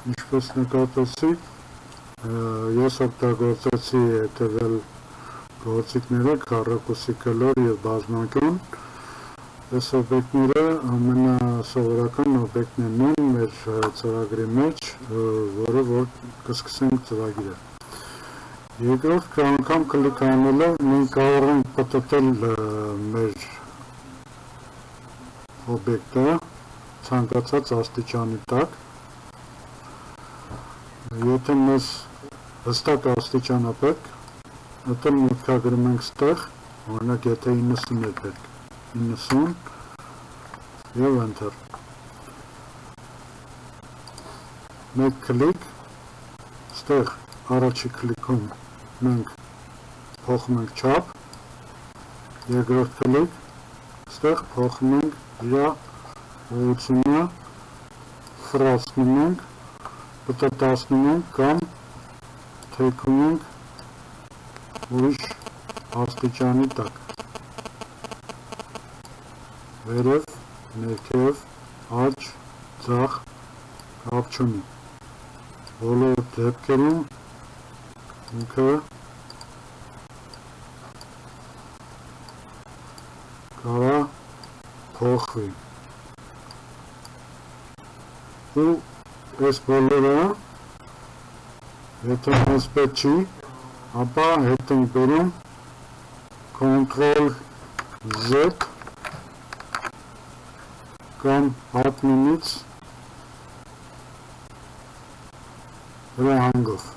Ինչպես նկատեցիք, ես օգտագործեցի հետևել գործիքները քառակուսի կլոր եւ բազմանկյուն։ Այս օբյեկտները ամենասովորական օբյեկտներն են մեր ծրագրի մեջ, որը որ կսկսենք ծրագիրը։ Երկրորդ անգամ կլիկ անելով մենք կարող ենք պտտել մեր օբյեկտը ցանկացած աստիճանի տակ։ Եթե մեզ հստակ աստիճան է պետք, ապա մուտքագրում ենք ստեղ, օրինակ եթե 90 է պետք, 90 եւ enter։ Մեկ կլիկ, ստեղ առաջի կլիկում մենք փոխում ենք չափ, երկրորդ կլիկ, ստեղ փոխում ենք իր ուղղությունը, ֆրազնում ենք, պտտացնում ենք կամ թեքում ենք ուրիշ աստիճանի տակ, վերև, ներքև, աջ, ձախ, կապ չունի, բոլոր դեպքերում ինքը կարա փոխվի ու այս բոլորը եթե մեզ պետք չի, ապա հետ ենք բերում Ctrl Z կամ admin-ից հրահանգով։